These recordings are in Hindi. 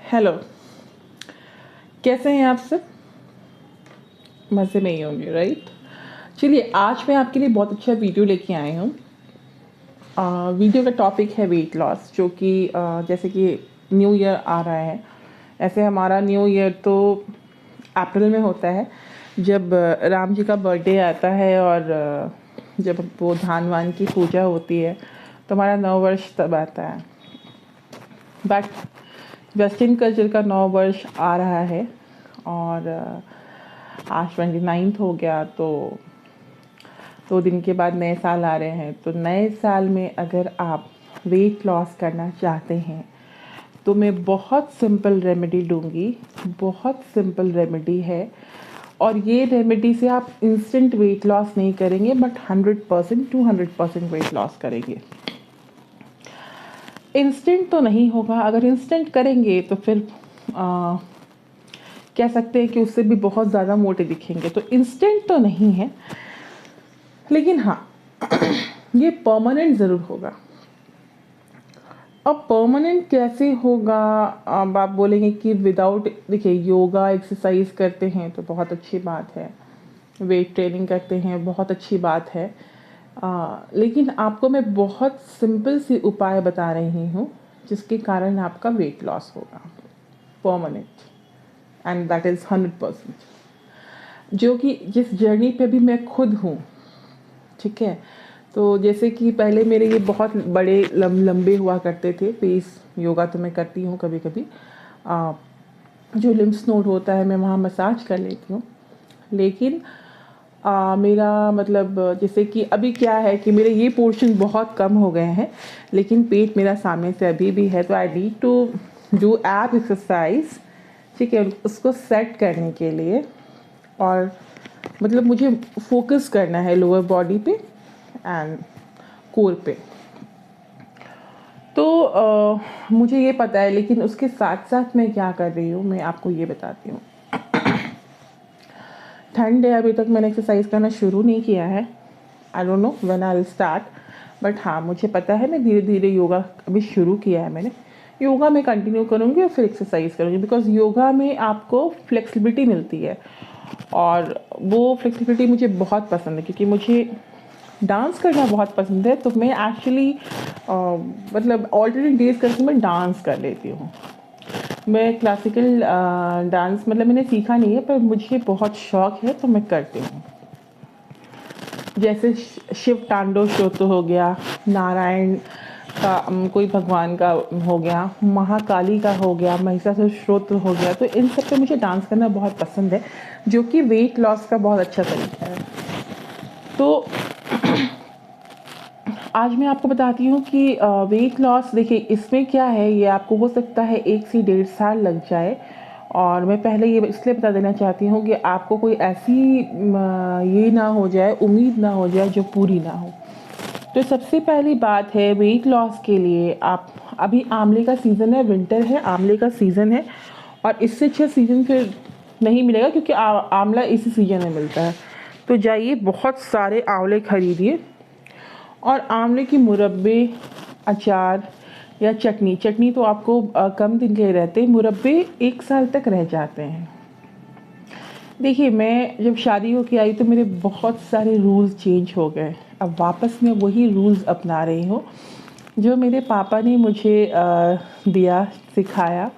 हेलो, कैसे हैं आप सब? मज़े में ही होंगे, राइट? चलिए, आज मैं आपके लिए बहुत अच्छा वीडियो लेके आई हूँ। वीडियो का टॉपिक है वेट लॉस, जो कि जैसे कि न्यू ईयर आ रहा है। ऐसे हमारा न्यू ईयर तो अप्रैल में होता है, जब राम जी का बर्थडे आता है और जब वो धान वान की पूजा होती है, तो हमारा नव वर्ष तब आता है। बट वेस्टर्न कल्चर का नव वर्ष आ रहा है और आज 29 हो गया, तो 2 दिन के बाद नए साल आ रहे हैं। तो नए साल में अगर आप वेट लॉस करना चाहते हैं तो मैं बहुत सिंपल रेमेडी दूंगी। बहुत सिंपल रेमेडी है और ये रेमेडी से आप इंस्टेंट वेट लॉस नहीं करेंगे, बट 100% 200% वेट लॉस करेंगे। इंस्टेंट तो नहीं होगा, अगर इंस्टेंट करेंगे तो फिर कह सकते हैं कि उससे भी बहुत ज़्यादा मोटे दिखेंगे। तो इंस्टेंट तो नहीं है, लेकिन हाँ ये परमानेंट ज़रूर होगा। अब परमानेंट कैसे होगा? अब आप बोलेंगे कि विदाउट, देखिए योगा एक्सरसाइज करते हैं तो बहुत अच्छी बात है, वेट ट्रेनिंग करते हैं बहुत अच्छी बात है, लेकिन आपको मैं बहुत सिंपल सी उपाय बता रही हूँ जिसके कारण आपका वेट लॉस होगा परमानेंट, एंड दैट इज़ 100%, जो कि जिस जर्नी पे भी मैं खुद हूँ। ठीक है, तो जैसे कि पहले मेरे ये बहुत बड़े लंबे हुआ करते थे पेस। योगा तो मैं करती हूँ कभी कभी, जो लिम्स नोड होता है मैं वहाँ मसाज कर लेती हूँ, लेकिन मेरा मतलब जैसे कि अभी क्या है कि मेरे ये पोर्शन बहुत कम हो गए हैं, लेकिन पेट मेरा सामने से अभी भी है। तो आई नीड टू डू एब एक्सरसाइज, ठीक है, उसको सेट करने के लिए। और मतलब मुझे फोकस करना है लोअर बॉडी पे एंड कोर पे। तो मुझे ये पता है, लेकिन उसके साथ साथ मैं क्या कर रही हूँ मैं आपको ये बताती हूँ। ठंड है, अभी तक मैंने एक्सरसाइज करना शुरू नहीं किया है। I don't know when I will start, but हाँ मुझे पता है मैं धीरे धीरे योगा अभी शुरू किया है मैंने। योगा में कंटिन्यू करूँगी और फिर एक्सरसाइज करूँगी, बिकॉज योगा में आपको फ्लेक्सिबिलिटी मिलती है और वो फ्लेक्सिबिलिटी मुझे बहुत पसंद है, क्योंकि मुझे डांस करना बहुत पसंद है। तो मैं एक्चुअली मतलब ऑल्टरनेट डेज करके मैं डांस कर लेती हूँ। मैं क्लासिकल डांस मतलब मैंने सीखा नहीं है, पर मुझे बहुत शौक है तो मैं करती हूँ। जैसे शिव तांडव स्तोत्र हो गया, नारायण का कोई भगवान का हो गया, महाकाली का हो गया, महिषासुर स्तोत्र हो गया। तो इन सब पे मुझे डांस करना बहुत पसंद है, जो कि वेट लॉस का बहुत अच्छा तरीका है। तो आज मैं आपको बताती हूँ कि वेट लॉस, देखिए इसमें क्या है, ये आपको हो सकता है 1 से 1.5 साल लग जाए। और मैं पहले ये इसलिए बता देना चाहती हूँ कि आपको कोई ऐसी ये ना हो जाए, उम्मीद ना हो जाए जो पूरी ना हो। तो सबसे पहली बात है वेट लॉस के लिए, आप अभी आंवले का सीज़न है, विंटर है, आंवले का सीज़न है, और इससे अच्छा सीज़न फिर नहीं मिलेगा, क्योंकि आंवला इसी सीज़न में मिलता है। तो जाइए बहुत सारे आंवले खरीदिए और आंवले की मुरब्बे, अचार या चटनी। चटनी तो आपको कम दिन के रहते हैं, मुरब्बे 1 साल तक रह जाते हैं। देखिए मैं जब शादी होके आई तो मेरे बहुत सारे रूल्स चेंज हो गए। अब वापस मैं वही रूल्स अपना रही हूँ जो मेरे पापा ने मुझे दिया, सिखाया।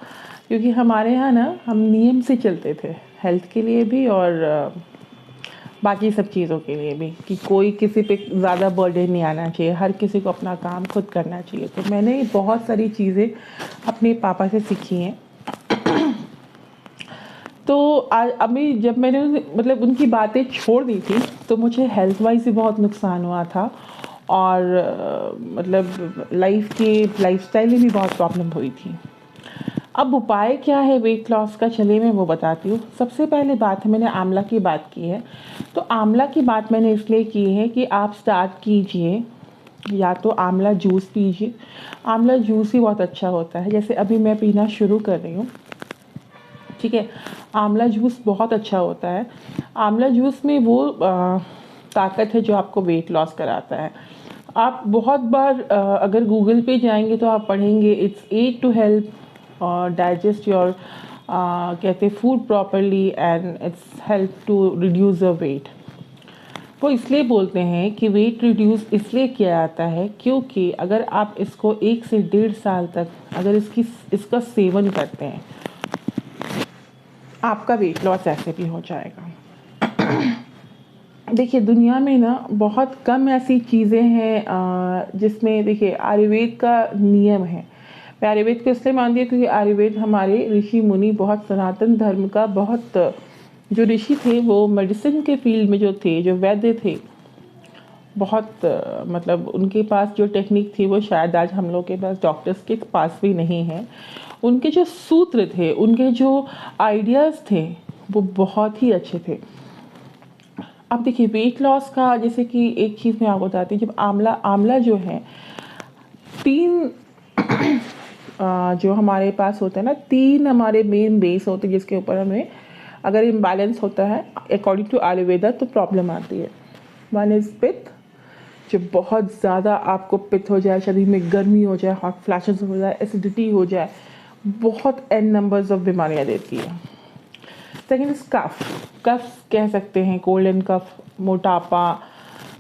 क्योंकि हमारे यहाँ ना हम नियम से चलते थे, हेल्थ के लिए भी और बाकी सब चीज़ों के लिए भी, कि कोई किसी पे ज़्यादा बर्डन नहीं आना चाहिए, हर किसी को अपना काम खुद करना चाहिए। तो मैंने बहुत सारी चीज़ें अपने पापा से सीखी हैं। तो अभी जब मैंने मतलब उनकी बातें छोड़ दी थी तो मुझे हेल्थ वाइज भी बहुत नुकसान हुआ था, और मतलब लाइफस्टाइल में भी बहुत प्रॉब्लम हुई थी। अब उपाय क्या है वेट लॉस का, चलिए मैं वो बताती हूँ। सबसे पहले बात है, मैंने आंवला की बात की है, तो आंवला की बात मैंने इसलिए की है कि आप स्टार्ट कीजिए या तो आंवला जूस पीजिए। आंवला जूस ही बहुत अच्छा होता है, जैसे अभी मैं पीना शुरू कर रही हूँ। ठीक है, आंवला जूस बहुत अच्छा होता है। आंवला जूस में वो ताकत है जो आपको वेट लॉस कराता है। आप बहुत बार अगर गूगल पे जाएंगे तो आप पढ़ेंगे इट्स एड टू हेल्प और डाइजेस्ट योर कहते हैं food properly and it's help to reduce the weight. वो इसलिए बोलते हैं कि वेट रिड्यूस इसलिए किया जाता है क्योंकि अगर आप इसको 1 से 1.5 साल तक अगर इसका सेवन करते हैं, आपका वेट लॉस ऐसे भी हो जाएगा। देखिए दुनिया में ना बहुत कम ऐसी चीज़ें हैं जिसमें देखिए आयुर्वेद का नियम है। मैं आयुर्वेद को इसलिए मानती हूँ क्योंकि आयुर्वेद हमारे ऋषि मुनि बहुत सनातन धर्म का बहुत जो ऋषि थे वो मेडिसिन के फील्ड में जो थे, जो वैद्य थे, बहुत मतलब उनके पास जो टेक्निक थी वो शायद आज हम लोग के पास डॉक्टर्स के पास भी नहीं है। उनके जो सूत्र थे, उनके जो आइडियाज़ थे वो बहुत ही अच्छे थे। अब देखिए वेट लॉस का जैसे कि एक चीज़ मैं आपको बताती हूँ, जब आंवला जो है 3 जो हमारे पास होता है ना 3 हमारे मेन बेस होते हैं जिसके ऊपर हमें अगर इम्बैलेंस होता है अकॉर्डिंग टू आयुर्वेदा तो प्रॉब्लम आती है। वन इज़ पित्त, जो बहुत ज़्यादा आपको पित्त हो जाए, शरीर में गर्मी हो जाए, हॉट फ्लैशेस हो जाए, एसिडिटी हो जाए, बहुत एन नंबर्स ऑफ बीमारियाँ देती है। सेकेंड इज कफ कह सकते हैं, कोल्ड एंड कफ, मोटापा,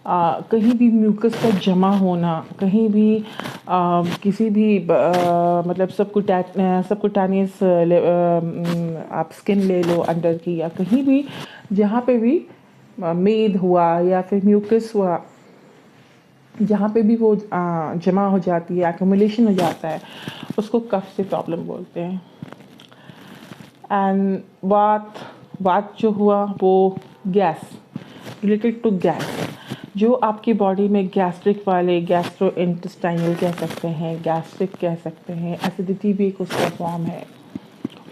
कहीं भी म्यूकस का जमा होना, कहीं भी किसी भी मतलब सबकुटानियस आप स्किन ले लो अंडर की, या कहीं भी जहाँ पे भी मेद हुआ या फिर म्यूकस हुआ, जहाँ पे भी वो जमा हो जाती है, एक्यूमुलेशन हो जाता है, उसको कफ से प्रॉब्लम बोलते हैं। एंड वात जो हुआ वो गैस, रिलेटेड टू गैस, जो आपकी बॉडी में गैस्ट्रिक वाले, गैस्ट्रो इंटेस्टाइनल कह सकते हैं, गैस्ट्रिक कह सकते हैं, एसिडिटी भी एक उसका फॉर्म है,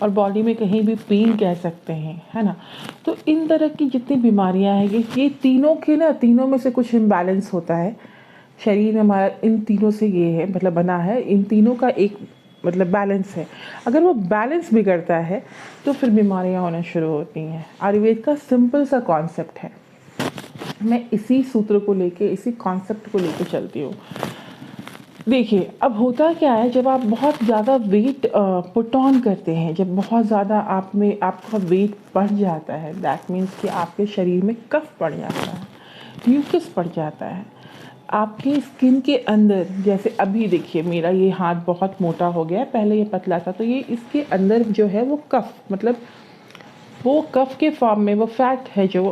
और बॉडी में कहीं भी पेन कह सकते हैं, है ना। तो इन तरह की जितनी बीमारियां हैं ये तीनों में से कुछ इम्बैलेंस होता है शरीर में हमारा, इन तीनों से ये है मतलब बना है, इन तीनों का एक मतलब बैलेंस है। अगर वो बैलेंस बिगड़ता है तो फिर बीमारियां होना शुरू होती हैं। आयुर्वेद का सिंपल सा कॉन्सेप्ट है, मैं इसी सूत्र को लेके, इसी कॉन्सेप्ट को लेके चलती हूँ। देखिए अब होता क्या है, जब आप बहुत ज़्यादा वेट पुट ऑन करते हैं, जब बहुत ज़्यादा आपका वेट बढ़ जाता है, दैट मीन्स कि आपके शरीर में कफ बढ़ जाता है, म्यूकस बढ़ जाता है आपकी स्किन के अंदर। जैसे अभी देखिए मेरा ये हाथ बहुत मोटा हो गया है, पहले ये पतला था, तो ये इसके अंदर जो है वो कफ, मतलब वो कफ के फॉर्म में वो फैट है जो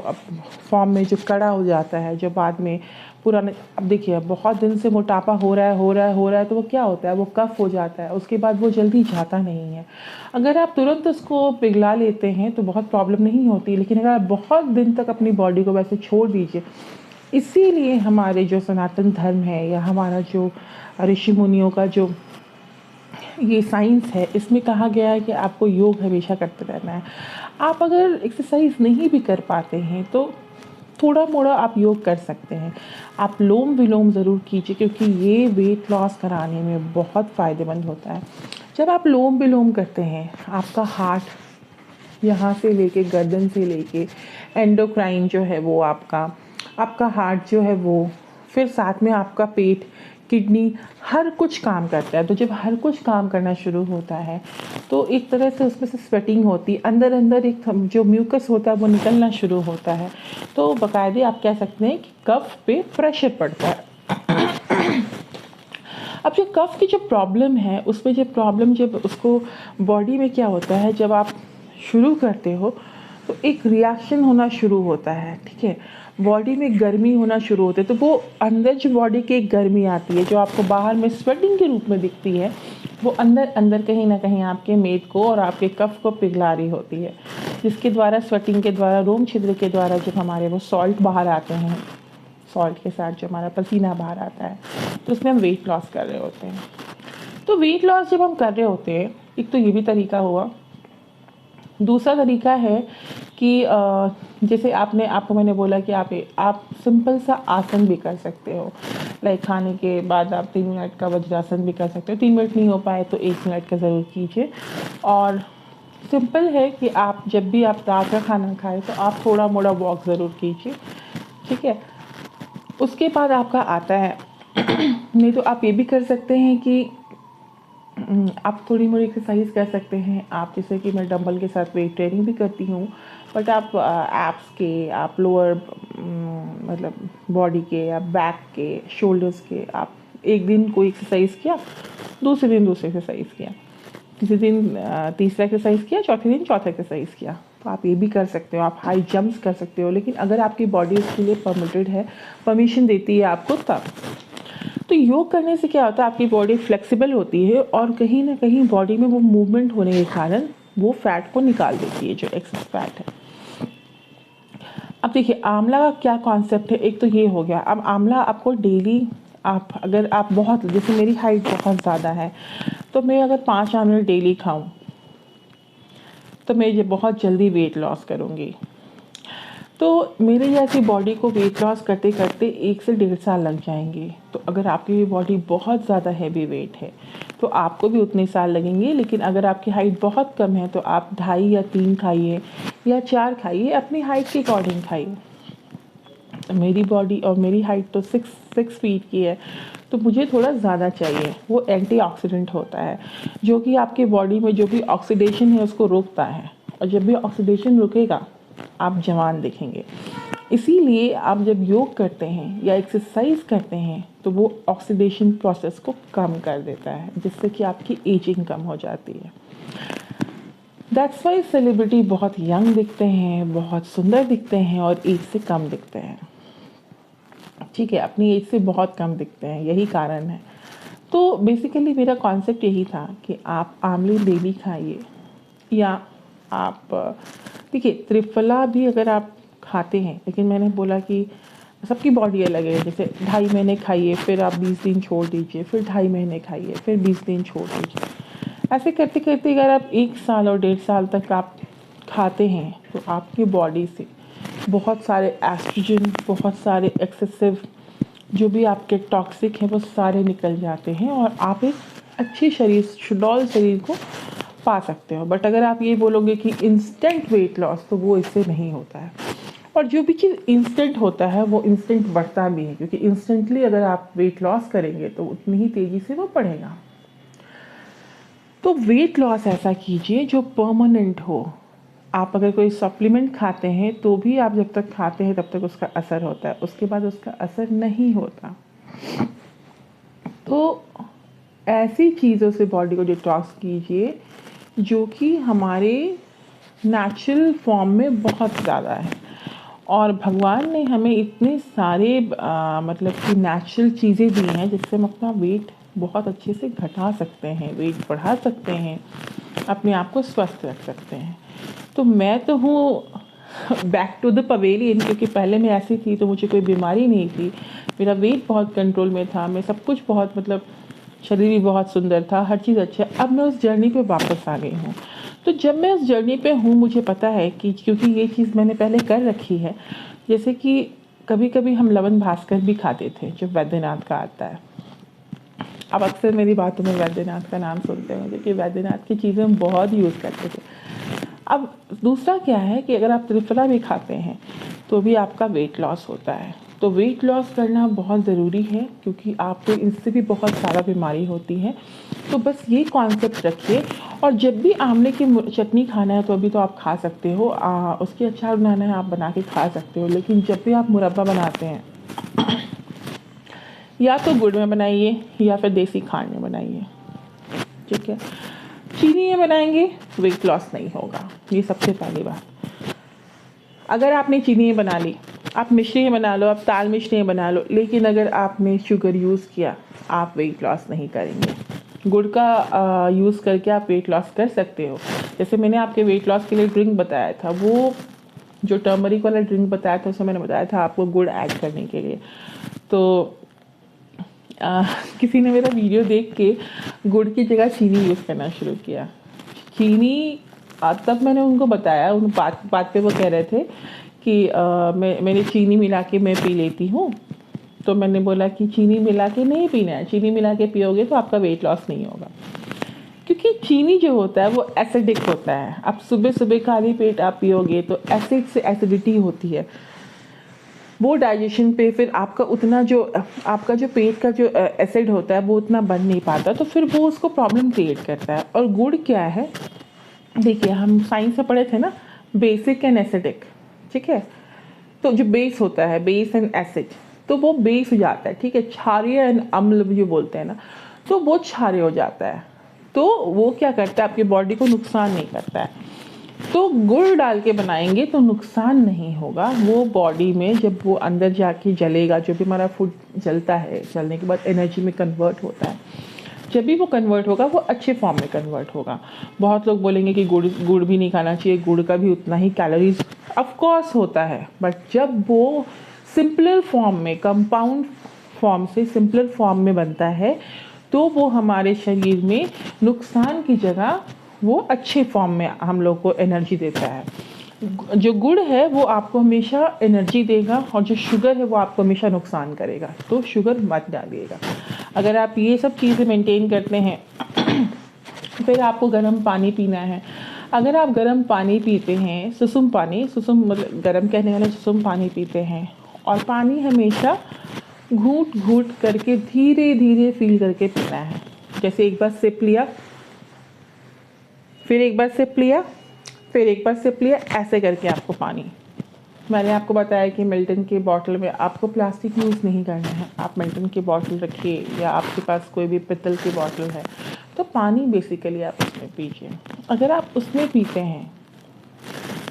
फॉर्म में जो कड़ा हो जाता है, जो बाद में पुराने, अब देखिए बहुत दिन से मोटापा हो रहा है तो वो क्या होता है, वो कफ हो जाता है, उसके बाद वो जल्दी जाता नहीं है। अगर आप तुरंत उसको पिघला लेते हैं तो बहुत प्रॉब्लम नहीं होती, लेकिन अगर आप बहुत दिन तक अपनी बॉडी को वैसे छोड़ दीजिए, इसीलिए हमारे जो सनातन धर्म है या हमारा जो ऋषि मुनियों का जो ये साइंस है, इसमें कहा गया है कि आपको योग हमेशा करते रहना है। आप अगर एक्सरसाइज नहीं भी कर पाते हैं तो थोड़ा मोड़ा आप योग कर सकते हैं। आप लोम विलोम ज़रूर कीजिए क्योंकि ये वेट लॉस कराने में बहुत फ़ायदेमंद होता है। जब आप लोम विलोम करते हैं, आपका हार्ट यहाँ से लेके गर्दन से लेके एंडोक्राइन जो है वो आपका हार्ट जो है वो, फिर साथ में आपका पेट, किडनी, हर कुछ काम करता है। तो जब हर कुछ काम करना शुरू होता है तो एक तरह से उसमें से स्वेटिंग होती है, अंदर एक जो म्यूकस होता है वो निकलना शुरू होता है, तो बाकायदे आप कह सकते हैं कि कफ पे प्रेशर पड़ता है। अब जो कफ की जो प्रॉब्लम है, उसमें जब उसको बॉडी में क्या होता है, जब आप शुरू करते हो तो एक रिएक्शन होना शुरू होता है, ठीक है, बॉडी में गर्मी होना शुरू होती है। तो वो अंदर जो बॉडी की एक गर्मी आती है जो आपको बाहर में स्वेटिंग के रूप में दिखती है, वो अंदर कहीं ना कहीं आपके मेद को और आपके कफ को पिघला रही होती है, जिसके द्वारा स्वेटिंग के द्वारा, रोम छिद्र के द्वारा जब हमारे वो सॉल्ट बाहर आते हैं, सॉल्ट के साथ जो हमारा पसीना बाहर आता है, तो उसमें हम वेट लॉस कर रहे होते हैं। तो वेट लॉस जब हम कर रहे होते हैं, एक तो ये भी तरीका हुआ। दूसरा तरीका है कि जैसे आपको मैंने बोला कि आप सिंपल सा आसन भी कर सकते हो, लाइक खाने के बाद आप 3 मिनट का वज्रासन भी कर सकते हो। 3 मिनट नहीं हो पाए तो 1 मिनट का ज़रूर कीजिए। और सिंपल है कि आप जब भी आप रात का खाना खाएं तो आप थोड़ा मोड़ा वॉक ज़रूर कीजिए, ठीक है। उसके बाद आपका आता है नहीं तो आप ये भी कर सकते हैं कि आप थोड़ी मोड़ी एक्सरसाइज कर सकते हैं। आप जैसे कि मैं डंबल के साथ वेट ट्रेनिंग भी करती हूँ, बट आप एब्स के, आप लोअर मतलब बॉडी के, या बैक के, शोल्डर्स के, आप एक दिन कोई एक्सरसाइज किया, दूसरे दिन दूसरी एक्सरसाइज किया, तीसरे दिन तीसरा एक्सरसाइज किया, चौथे दिन चौथा एक्सरसाइज किया। तो आप ये भी कर सकते हो, आप हाई जंप्स कर सकते हो, लेकिन अगर आपकी बॉडी उसके लिए परमिटेड है, परमिशन देती है आपको, तब। तो योग करने से क्या होता है, आपकी बॉडी फ्लेक्सिबल होती है और कहीं ना कहीं बॉडी में वो मूवमेंट होने के कारण वो फैट को निकाल देती है, जो एक्सेस फैट है। अब देखिए आंवला का क्या कॉन्सेप्ट है, एक तो ये हो गया। अब आंवला आपको डेली, आप अगर आप बहुत, जैसे मेरी हाइट बहुत ज़्यादा है, तो मैं अगर 5 आंवले डेली खाऊं तो मैं ये बहुत जल्दी वेट लॉस करूँगी। तो मेरे जैसी बॉडी को वेट लॉस करते करते 1 से 1.5 साल लग जाएंगे। तो अगर आपकी बॉडी बहुत ज़्यादा हैवी वेट है तो आपको भी उतने साल लगेंगे, लेकिन अगर आपकी हाइट बहुत कम है तो आप 2.5 या 3 खाइए या 4 खाइए, अपनी हाइट के अकॉर्डिंग खाइए। मेरी बॉडी और मेरी हाइट तो 6 फीट की है, तो मुझे थोड़ा ज़्यादा चाहिए। वो एंटीऑक्सीडेंट होता है, जो कि आपके बॉडी में जो भी ऑक्सीडेशन है उसको रोकता है, और जब भी ऑक्सीडेशन रुकेगा आप जवान दिखेंगे। इसीलिए आप जब योग करते हैं या एक्सरसाइज करते हैं तो वो ऑक्सीडेशन प्रोसेस को कम कर देता है, जिससे कि आपकी एजिंग कम हो जाती है। दैट्स वाई सेलिब्रिटी बहुत यंग दिखते हैं, बहुत सुंदर दिखते हैं और एज से कम दिखते हैं। ठीक है, अपनी एज से बहुत कम दिखते हैं, यही कारण है। तो बेसिकली मेरा कॉन्सेप्ट यही था कि आप आंवले डेली खाइए, या आप देखिए त्रिफला भी अगर आप खाते हैं, लेकिन मैंने बोला कि सबकी बॉडी अलग है। जैसे 2.5 महीने खाइए, फिर आप 20 दिन छोड़ दीजिए, फिर 2.5 महीने खाइए, फिर 20 दिन छोड़ दीजिए। ऐसे करते करते अगर आप 1 साल और 1.5 साल तक आप खाते हैं तो आपकी बॉडी से बहुत सारे एस्ट्रोजन, बहुत सारे एक्सेसिव जो भी आपके टॉक्सिक हैं वो सारे निकल जाते हैं, और आप एक अच्छी शरीर, सुडौल शरीर को पा सकते हो। बट अगर आप ये बोलोगे कि इंस्टेंट वेट लॉस, तो वो इससे नहीं होता है। और जो भी चीज़ इंस्टेंट होता है वो इंस्टेंट बढ़ता भी है, क्योंकि इंस्टेंटली अगर आप वेट लॉस करेंगे तो उतनी ही तेज़ी से वो बढ़ेगा। तो वेट लॉस ऐसा कीजिए जो परमानेंट हो। आप अगर कोई सप्लीमेंट खाते हैं तो भी आप जब तक खाते हैं तब तक उसका असर होता है, उसके बाद उसका असर नहीं होता। तो ऐसी चीज़ों से बॉडी को डिटॉक्स कीजिए जो कि हमारे नेचुरल फॉर्म में बहुत ज़्यादा है। और भगवान ने हमें इतने सारे मतलब कि नेचुरल चीज़ें दी हैं जिससे हम अपना वेट बहुत अच्छे से घटा सकते हैं, वेट बढ़ा सकते हैं, अपने आप को स्वस्थ रख सकते हैं। तो मैं तो हूँ बैक टू द पवेलियन, क्योंकि पहले मैं ऐसी थी तो मुझे कोई बीमारी नहीं थी, मेरा वेट बहुत कंट्रोल में था, मैं सब कुछ बहुत, मतलब शरीर भी बहुत सुंदर था, हर चीज़ अच्छा। अब मैं उस जर्नी पे वापस आ गई हूँ। तो जब मैं उस जर्नी पे हूँ, मुझे पता है कि क्योंकि ये चीज़ मैंने पहले कर रखी है। जैसे कि कभी कभी हम लवन भास्कर भी खाते थे, जो वैद्यनाथ का आता है। अब अक्सर मेरी बातों में वैद्यनाथ का नाम सुनते हैं, क्योंकि वैद्यनाथ की चीज़ें हम बहुत यूज़ करते थे। अब दूसरा क्या है कि अगर आप त्रिफला भी खाते हैं तो भी आपका वेट लॉस होता है। तो वेट लॉस करना बहुत ज़रूरी है, क्योंकि आपको इससे भी बहुत सारा बीमारी होती है। तो बस ये कॉन्सेप्ट रखिए। और जब भी आंवले की चटनी खाना है तो अभी तो आप खा सकते हो, उसके अचार बनाना है आप बना के खा सकते हो, लेकिन जब भी आप मुरब्बा बनाते हैं या तो गुड़ में बनाइए या फिर देसी खांड में बनाइए। ठीक है, चीनी में बनाएंगे वेट लॉस नहीं होगा, ये सबसे पहली बात। अगर आपने चीनी में बना ली, आप मिश्री में बना लो, आप ताल मिश्री में बना लो, लेकिन अगर आपने शुगर यूज़ किया आप वेट लॉस नहीं करेंगे। गुड़ का यूज़ करके आप वेट लॉस कर सकते हो। जैसे मैंने आपके वेट लॉस के लिए ड्रिंक बताया था, वो जो टर्मरिक वाला ड्रिंक बताया था उसमें मैंने बताया था आपको गुड़ ऐड करने के लिए। तो किसी ने मेरा वीडियो देख के गुड़ की जगह चीनी यूज़ करना शुरू किया। चीनी तब मैंने उनको बताया, उन बात पे वो कह रहे थे कि मैंने चीनी मिला के मैं पी लेती हूँ। तो मैंने बोला कि चीनी मिला के नहीं पीना है, चीनी मिला के पियोगे तो आपका वेट लॉस नहीं होगा, क्योंकि चीनी जो होता है वो एसिडिक होता है। आप सुबह सुबह खाली पेट आप पियोगे तो एसिड से एसिडिटी होती है, वो डाइजेशन पे फिर आपका उतना जो आपका जो पेट का जो एसिड होता है वो उतना बन नहीं पाता, तो फिर वो उसको प्रॉब्लम क्रिएट करता है। और गुड़ क्या है, देखिए हम साइंस में पढ़े थे ना, बेसिक एंड एसिडिक, ठीक है। तो जो बेस होता है, बेस एंड एसिड, तो वो बेस हो जाता है, ठीक है। क्षारीय एंड अम्ल जो बोलते हैं ना, तो वो क्षारीय हो जाता है, तो वो क्या करता है, आपकी बॉडी को नुकसान नहीं करता है। तो गुड़ डाल के बनाएंगे तो नुकसान नहीं होगा, वो बॉडी में जब वो अंदर जाके जलेगा, जो भी हमारा फूड जलता है, जलने के बाद एनर्जी में कन्वर्ट होता है, जब भी वो कन्वर्ट होगा वो अच्छे फॉर्म में कन्वर्ट होगा। बहुत लोग बोलेंगे कि गुड़ गुड़ भी नहीं खाना चाहिए, गुड़ का भी उतना ही कैलोरीज ऑफ कोर्स होता है, बट जब वो सिंपलर फॉर्म में, कंपाउंड फॉर्म से सिंपलर फॉर्म में बनता है, तो वो हमारे शरीर में नुकसान की जगह वो अच्छे फॉर्म में हम लोग को एनर्जी देता है। जो गुड़ है वो आपको हमेशा एनर्जी देगा, और जो शुगर है वो आपको हमेशा नुकसान करेगा, तो शुगर मत डालिएगा। अगर आप ये सब चीज़ें मेंटेन करते हैं फिर आपको गर्म पानी पीना है। अगर आप गर्म पानी पीते हैं, सुसुम पानी, सुसुम मतलब गर्म कहने वाले सुसुम पानी पीते हैं, और पानी हमेशा घूंट घूंट करके धीरे धीरे फील करके पीना है। जैसे एक बार सिप लिया, फिर एक बार सिप लिया, फिर एक बार सिप लिया, ऐसे करके आपको पानी। मैंने आपको बताया कि मिल्टन के बॉटल में आपको प्लास्टिक यूज़ नहीं करना है, आप मिल्टन की बॉटल रखिए, या आपके पास कोई भी पित्तल की बॉटल है तो पानी बेसिकली आप उसमें पीजिए। अगर आप उसमें पीते हैं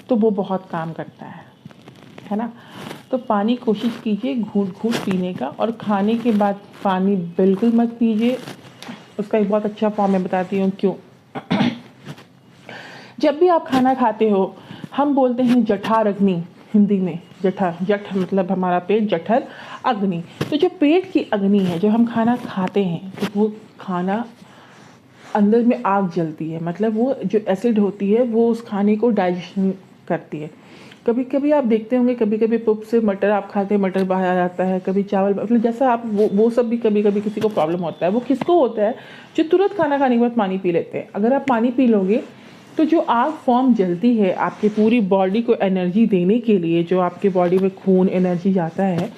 तो वो बहुत काम करता है ना। तो पानी कोशिश कीजिए घूंट घूंट पीने का, और खाने के बाद पानी बिल्कुल मत पीजिए। उसका एक बहुत अच्छा फॉर्म मैं बताती हूँ क्यों। जब भी आप खाना खाते हो, हम बोलते हैं जठर अग्नि, हिंदी में जठ मतलब हमारा पेट, जठर अग्नि। तो जो पेट की अग्नि है, जो हम खाना खाते हैं, तो वो खाना अंदर में आग जलती है, मतलब वो जो एसिड होती है वो उस खाने को डाइजेशन करती है। कभी कभी आप देखते होंगे, कभी कभी पुप से मटर आप खाते हैं, मटर बाहर आ जाता है, कभी चावल, मतलब जैसा आप वो सब भी कभी कभी किसी को प्रॉब्लम होता है। वो किसको होता है, जो तुरंत खाना खाने के बाद पानी पी लेते हैं। अगर आप पानी पी लोगे तो जो आग फॉर्म जलती है आपकी पूरी बॉडी को एनर्जी देने के लिए, जो आपके बॉडी में खून एनर्जी जाता है,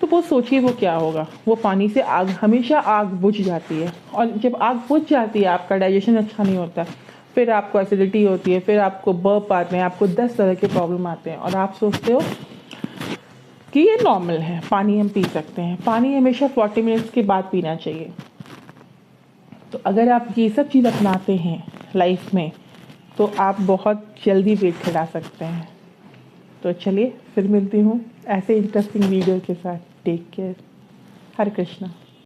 तो वो सोचिए वो क्या होगा। वो पानी से आग, हमेशा आग बुझ जाती है, और जब आग बुझ जाती है आपका डाइजेशन अच्छा नहीं होता, फिर आपको एसिडिटी होती है, फिर आपको बर्प आते हैं, आपको 10 तरह के प्रॉब्लम आते हैं, और आप सोचते हो कि ये नॉर्मल है, पानी हम पी सकते हैं। पानी हमेशा 40 मिनट्स के बाद पीना चाहिए। तो अगर आप ये सब चीज़ अपनाते हैं लाइफ में तो आप बहुत जल्दी वेट घटा सकते हैं। तो चलिए फिर मिलती हूँ ऐसे इंटरेस्टिंग वीडियो के साथ। Take care. हरे कृष्णा।